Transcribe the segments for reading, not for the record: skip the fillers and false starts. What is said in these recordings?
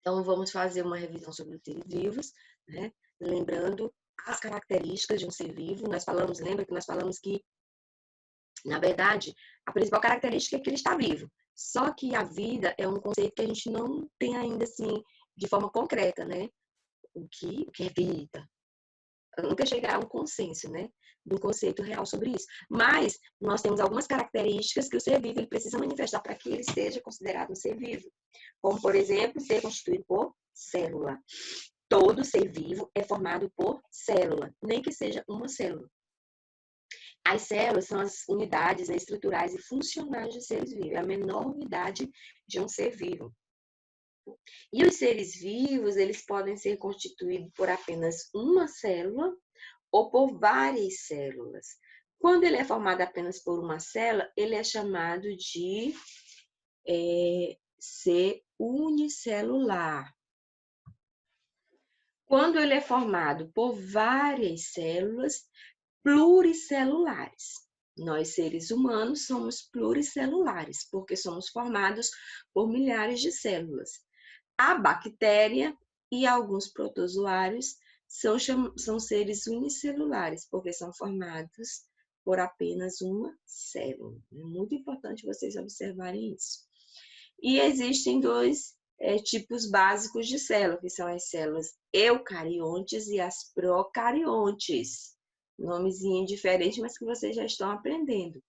Então, vamos fazer uma revisão sobre os seres vivos, né? Lembrando as características de um ser vivo. Lembra que nós falamos que, na verdade, a principal característica é que ele está vivo. Só que a vida é um conceito que a gente não tem ainda, assim, de forma concreta, né? O que é vida? Nunca chegar a um consenso, né? Do conceito real sobre isso. Mas nós temos algumas características que o ser vivo ele precisa manifestar para que ele seja considerado um ser vivo. Como, por exemplo, ser constituído por célula. Todo ser vivo é formado por célula, nem que seja uma célula. As células são as unidades estruturais e funcionais de seres vivos, é a menor unidade de um ser vivo. E os seres vivos, eles podem ser constituídos por apenas uma célula ou por várias células. Quando ele é formado apenas por uma célula, ele é chamado de ser unicelular. Quando ele é formado por várias células, pluricelulares. Nós, seres humanos, somos pluricelulares, porque somos formados por milhares de células. A bactéria e alguns protozoários são seres unicelulares, porque são formados por apenas uma célula. É muito importante vocês observarem isso. E existem dois tipos básicos de célula, que são as células eucariontes e as procariontes. Nomezinho diferente, mas que vocês já estão aprendendo.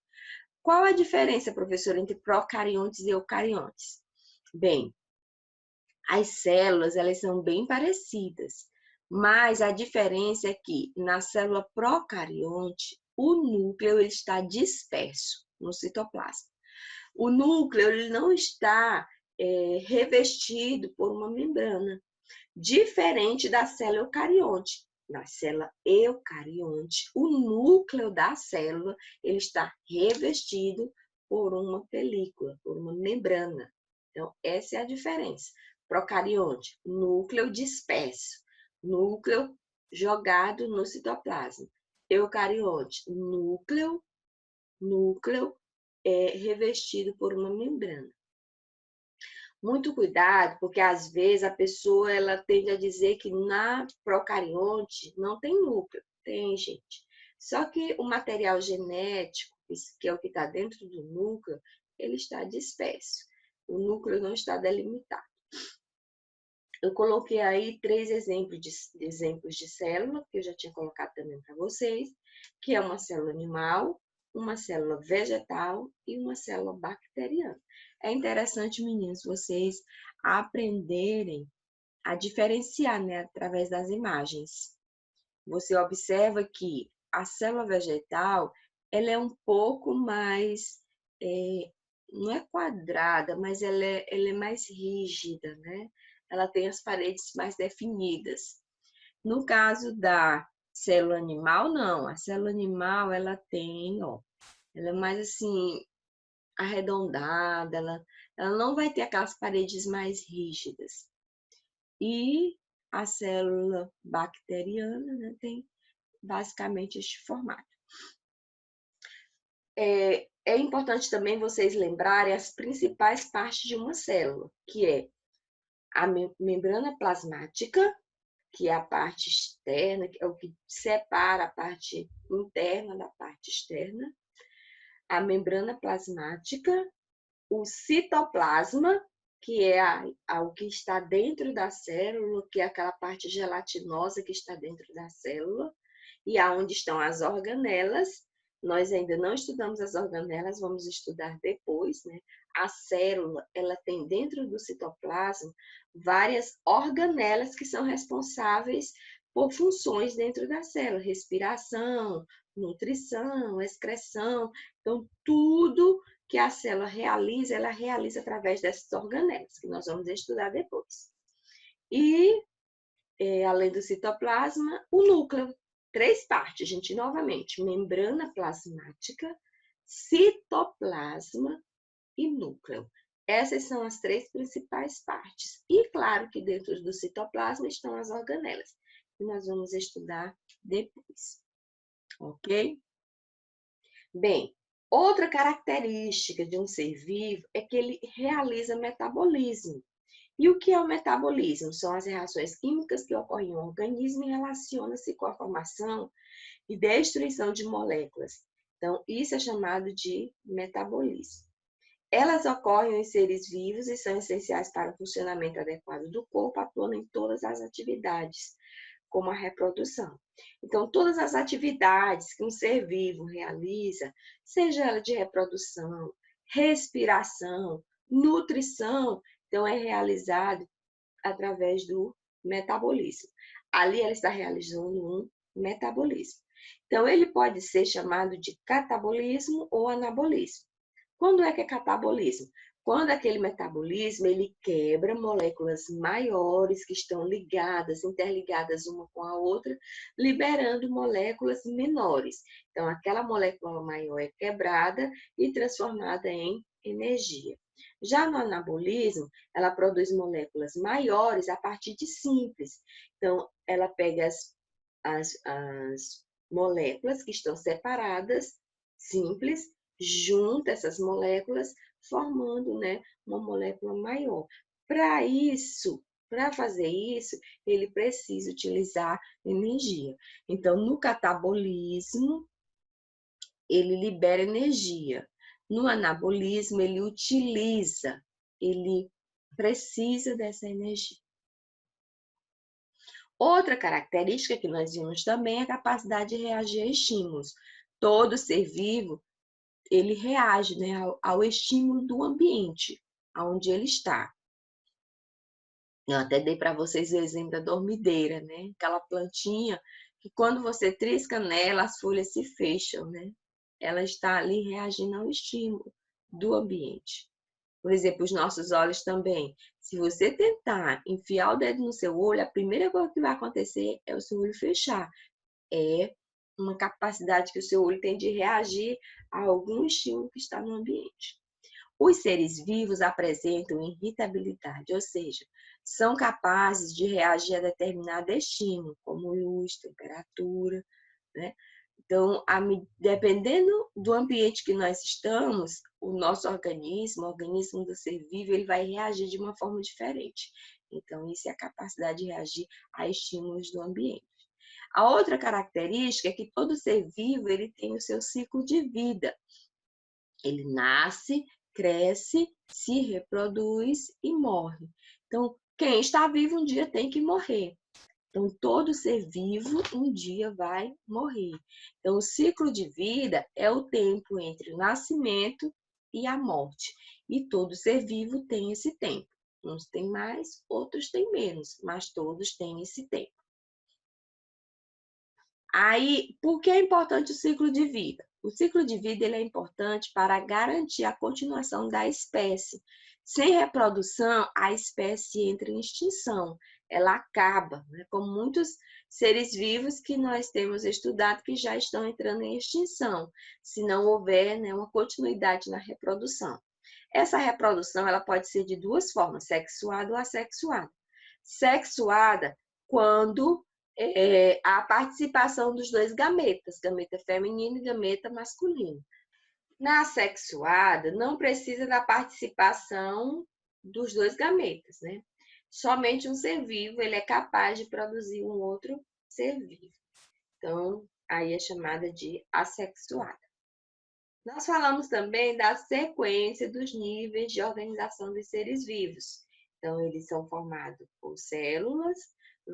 Qual a diferença, professora, entre procariontes e eucariontes? Bem, as células, elas são bem parecidas, mas a diferença é que na célula procarionte, o núcleo ele está disperso no citoplasma. O núcleo ele não está revestido por uma membrana, diferente da célula eucarionte. Na célula eucarionte, o núcleo da célula ele está revestido por uma película, por uma membrana. Então, essa é a diferença. Procarionte, núcleo disperso, núcleo jogado no citoplasma. Eucarionte, núcleo revestido por uma membrana. Muito cuidado, porque às vezes a pessoa ela tende a dizer que na procarionte não tem núcleo. Tem, gente. Só que o material genético, que é o que está dentro do núcleo, ele está disperso. O núcleo não está delimitado. Eu coloquei aí 3 exemplos de célula, que eu já tinha colocado também para vocês, que é uma célula animal, uma célula vegetal e uma célula bacteriana. É interessante, meninos, vocês aprenderem a diferenciar, né, através das imagens. Você observa que a célula vegetal, ela é um pouco mais, não é quadrada, mas ela é mais rígida, né? Ela tem as paredes mais definidas. No caso da célula animal, não. A célula animal, ela tem, ó, ela é mais assim, arredondada, ela não vai ter aquelas paredes mais rígidas. E a célula bacteriana, né, tem basicamente este formato. É importante também vocês lembrarem as principais partes de uma célula, que é a membrana plasmática, que é a parte externa, que é o que separa a parte interna da parte externa, a membrana plasmática, o citoplasma, que é o que está dentro da célula, que é aquela parte gelatinosa que está dentro da célula, e aonde estão as organelas. Nós ainda não estudamos as organelas, vamos estudar depois, né? A célula, ela tem dentro do citoplasma várias organelas que são responsáveis por funções dentro da célula, respiração, nutrição, excreção. Então, tudo que a célula realiza, ela realiza através dessas organelas, que nós vamos estudar depois. E, além do citoplasma, o núcleo. 3 partes, gente, novamente. Membrana plasmática, citoplasma e núcleo. Essas são as 3 principais partes. E, claro, que dentro do citoplasma estão as organelas, que nós vamos estudar depois. Ok? Bem, outra característica de um ser vivo é que ele realiza metabolismo. E o que é o metabolismo? São as reações químicas que ocorrem no organismo e relacionam-se com a formação e destruição de moléculas. Então, isso é chamado de metabolismo. Elas ocorrem em seres vivos e são essenciais para o funcionamento adequado do corpo, atuando em todas as atividades, como a reprodução. Então, todas as atividades que um ser vivo realiza, seja ela de reprodução, respiração, nutrição, então é realizado através do metabolismo. Ali ela está realizando um metabolismo. Então, ele pode ser chamado de catabolismo ou anabolismo. Quando é que é catabolismo? Quando aquele metabolismo ele quebra moléculas maiores que estão ligadas, interligadas uma com a outra, liberando moléculas menores. Então, aquela molécula maior é quebrada e transformada em energia. Já no anabolismo, ela produz moléculas maiores a partir de simples. Então, ela pega as moléculas que estão separadas, simples, junta essas moléculas, formando, né, uma molécula maior. Para isso, para fazer isso, ele precisa utilizar energia. Então, no catabolismo, ele libera energia. No anabolismo, ele precisa dessa energia. Outra característica que nós vimos também é a capacidade de reagir a estímulos. Todo ser vivo, ele reage, né, ao estímulo do ambiente, aonde ele está. Eu até dei para vocês o exemplo da dormideira, né? Aquela plantinha que quando você trisca nela, as folhas se fecham, né? Ela está ali reagindo ao estímulo do ambiente. Por exemplo, os nossos olhos também. Se você tentar enfiar o dedo no seu olho, a primeira coisa que vai acontecer é o seu olho fechar. É uma capacidade que o seu olho tem de reagir a algum estímulo que está no ambiente. Os seres vivos apresentam irritabilidade, ou seja, são capazes de reagir a determinado estímulo, como luz, temperatura, né? Então, dependendo do ambiente que nós estamos, o nosso organismo, o organismo do ser vivo, ele vai reagir de uma forma diferente. Então, isso é a capacidade de reagir a estímulos do ambiente. A outra característica é que todo ser vivo ele tem o seu ciclo de vida. Ele nasce, cresce, se reproduz e morre. Então, quem está vivo um dia tem que morrer. Então, todo ser vivo um dia vai morrer. Então, o ciclo de vida é o tempo entre o nascimento e a morte. E todo ser vivo tem esse tempo. Uns têm mais, outros têm menos, mas todos têm esse tempo. Aí, por que é importante o ciclo de vida? O ciclo de vida ele é importante para garantir a continuação da espécie. Sem reprodução, a espécie entra em extinção, ela acaba, né? Como muitos seres vivos que nós temos estudado que já estão entrando em extinção, se não houver, né, uma continuidade na reprodução. Essa reprodução ela pode ser de duas formas, sexuada ou assexuada. Sexuada, quando a participação dos dois gametas, gameta feminino e gameta masculino. Na assexuada, não precisa da participação dos dois gametas, né? Somente um ser vivo ele é capaz de produzir um outro ser vivo. Então, aí é chamada de assexuada. Nós falamos também da sequência dos níveis de organização dos seres vivos. Então, eles são formados por células,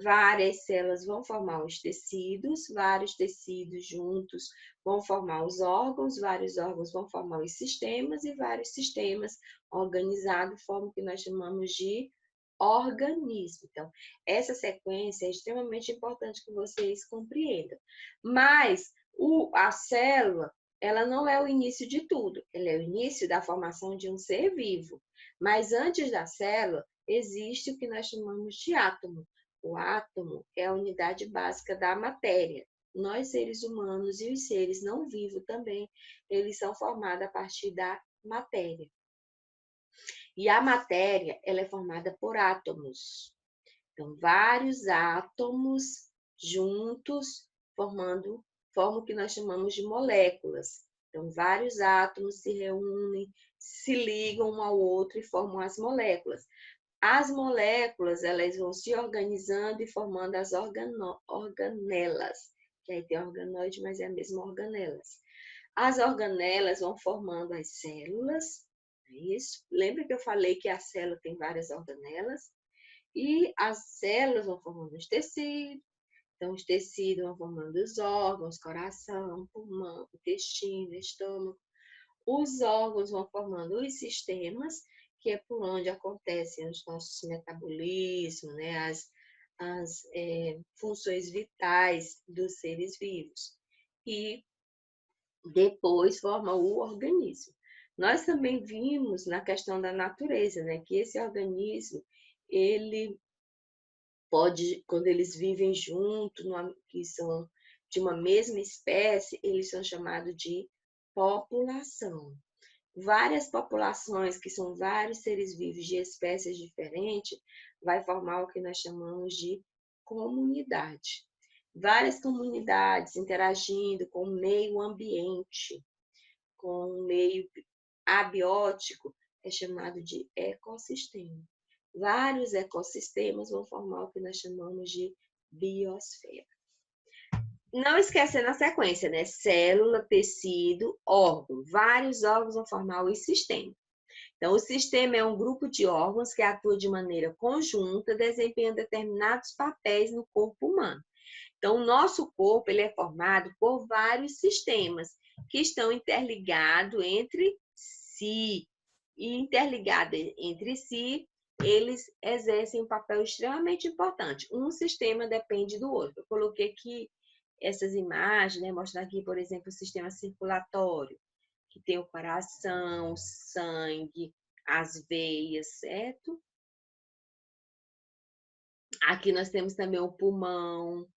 várias células vão formar os tecidos, vários tecidos juntos vão formar os órgãos, vários órgãos vão formar os sistemas e vários sistemas organizados formam o que nós chamamos de organismo. Então, essa sequência é extremamente importante que vocês compreendam. Mas a célula ela não é o início de tudo, ela é o início da formação de um ser vivo. Mas antes da célula, existe o que nós chamamos de átomo. O átomo é a unidade básica da matéria. Nós, seres humanos e os seres não vivos também, eles são formados a partir da matéria. E a matéria, ela é formada por átomos. Então, vários átomos juntos formam o que nós chamamos de moléculas. Então, vários átomos se reúnem, se ligam um ao outro e formam as moléculas. As moléculas, elas vão se organizando e formando as organelas, que aí tem organoide, mas é a mesma organelas. As organelas vão formando as células, é isso. Lembra que eu falei que a célula tem várias organelas? E as células vão formando os tecidos, então os tecidos vão formando os órgãos, coração, pulmão, intestino, estômago. Os órgãos vão formando os sistemas, que é por onde acontecem os nossos metabolismos, né? as funções vitais dos seres vivos. E depois forma o organismo. Nós também vimos na questão da natureza, né, que esse organismo, ele pode, quando eles vivem junto, que são de uma mesma espécie, eles são chamados de população. Várias populações, que são vários seres vivos de espécies diferentes, vai formar o que nós chamamos de comunidade. Várias comunidades interagindo com o meio ambiente, com o meio abiótico, é chamado de ecossistema. Vários ecossistemas vão formar o que nós chamamos de biosfera. Não esquecendo a sequência, né? Célula, tecido, órgão. Vários órgãos vão formar o sistema. Então, o sistema é um grupo de órgãos que atua de maneira conjunta, desempenhando determinados papéis no corpo humano. Então, o nosso corpo ele é formado por vários sistemas que estão interligados entre si. E interligados entre si, eles exercem um papel extremamente importante. Um sistema depende do outro. Eu coloquei aqui essas imagens, né, mostrando aqui, por exemplo, o sistema circulatório, que tem o coração, o sangue, as veias, certo? Aqui nós temos também o pulmão,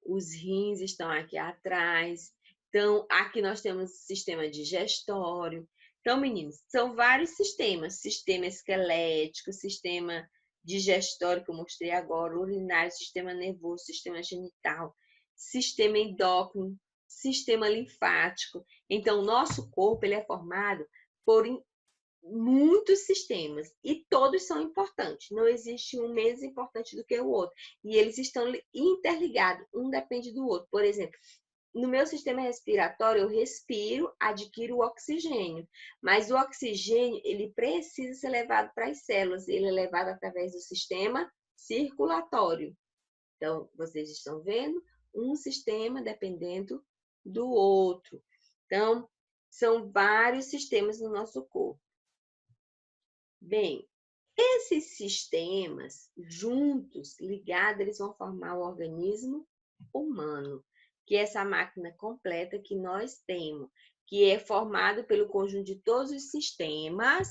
os rins estão aqui atrás. Então, aqui nós temos o sistema digestório. Então, meninos, são vários sistemas. Sistema esquelético, sistema digestório, que eu mostrei agora, urinário, sistema nervoso, sistema genital, sistema endócrino, sistema linfático. Então, o nosso corpo ele é formado por muitos sistemas e todos são importantes. Não existe um menos importante do que o outro. E eles estão interligados, um depende do outro. Por exemplo, no meu sistema respiratório, eu respiro, adquiro o oxigênio. Mas o oxigênio, ele precisa ser levado para as células. Ele é levado através do sistema circulatório. Então, vocês estão vendo um sistema dependendo do outro. Então, são vários sistemas no nosso corpo. Bem, esses sistemas juntos, ligados, eles vão formar o organismo humano, que é essa máquina completa que nós temos, que é formado pelo conjunto de todos os sistemas.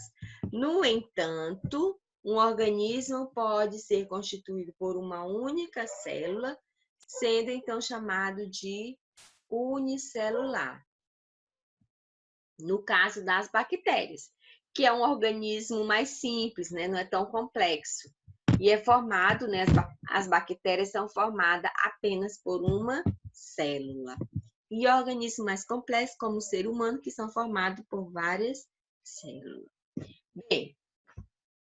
No entanto, um organismo pode ser constituído por uma única célula, sendo então chamado de unicelular. No caso das bactérias, que é um organismo mais simples, né? Não é tão complexo. E é formado, né? As bactérias são formadas apenas por uma célula. E organismos mais complexos, como o ser humano, que são formados por várias células. Bem,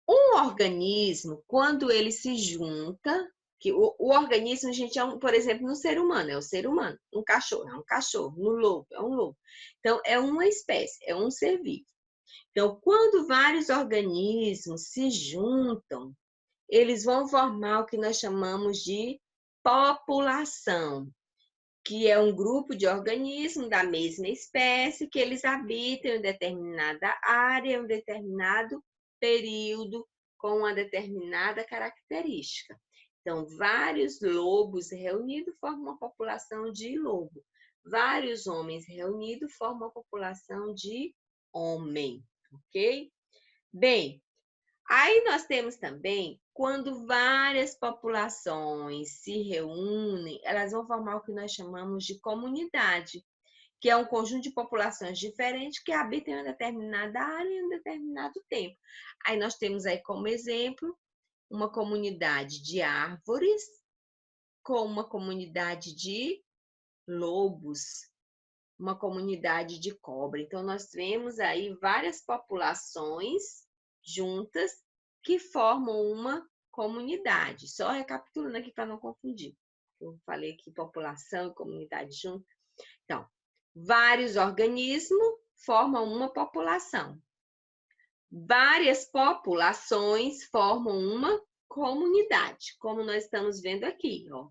um organismo, quando ele se junta, que o organismo, a gente é por exemplo, no ser humano, é o ser humano. Um cachorro é um cachorro. No lobo, é um lobo. Então, é uma espécie, é um ser vivo. Então, quando vários organismos se juntam, eles vão formar o que nós chamamos de população, que é um grupo de organismos da mesma espécie que eles habitam em determinada área, em um determinado período, com uma determinada característica. Então, vários lobos reunidos formam uma população de lobo. Vários homens reunidos formam uma população de homem, ok? Bem, aí nós temos também, quando várias populações se reúnem, elas vão formar o que nós chamamos de comunidade, que é um conjunto de populações diferentes que habitam em uma determinada área em um determinado tempo. Aí nós temos aí como exemplo uma comunidade de árvores com uma comunidade de lobos, uma comunidade de cobra. Então, nós temos aí várias populações juntas que formam uma comunidade. Só recapitulando aqui para não confundir. Eu falei aqui população e comunidade junto. Então, vários organismos formam uma população. Várias populações formam uma comunidade, como nós estamos vendo aqui, ó.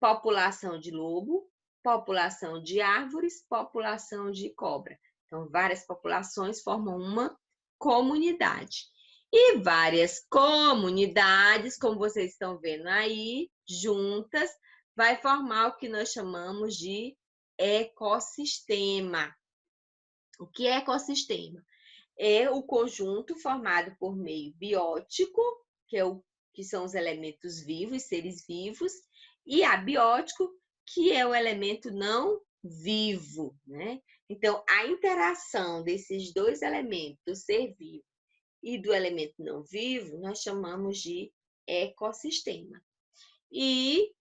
População de lobo, população de árvores, população de cobra. Então, várias populações formam uma comunidade. E várias comunidades, como vocês estão vendo aí, juntas, vai formar o que nós chamamos de ecossistema. O que é ecossistema? É o conjunto formado por meio biótico, que são os elementos vivos, seres vivos, e abiótico, que é o elemento não vivo, né? Então, a interação desses dois elementos, do ser vivo e do elemento não vivo, nós chamamos de ecossistema. E,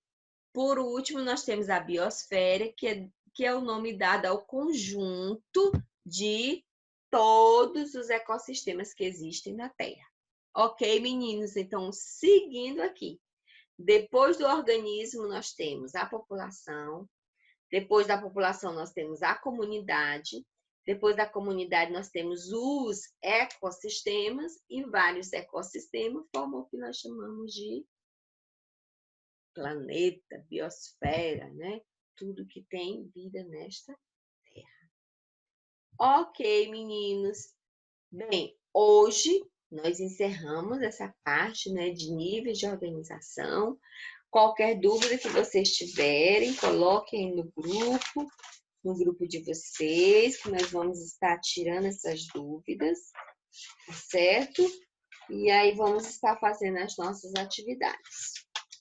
por último, nós temos a biosfera, que é o nome dado ao conjunto de todos os ecossistemas que existem na Terra. Ok, meninos? Então, seguindo aqui. Depois do organismo, nós temos a população. Depois da população, nós temos a comunidade. Depois da comunidade, nós temos os ecossistemas. E vários ecossistemas formam o que nós chamamos de planeta, biosfera, né? Tudo que tem vida nesta Terra. Ok, meninos. Bem, hoje nós encerramos essa parte, né, de níveis de organização. Qualquer dúvida que vocês tiverem, coloquem no grupo de vocês, que nós vamos estar tirando essas dúvidas, tá certo? E aí vamos estar fazendo as nossas atividades,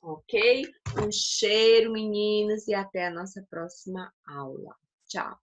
ok? Um cheiro, meninos, e até a nossa próxima aula. Tchau!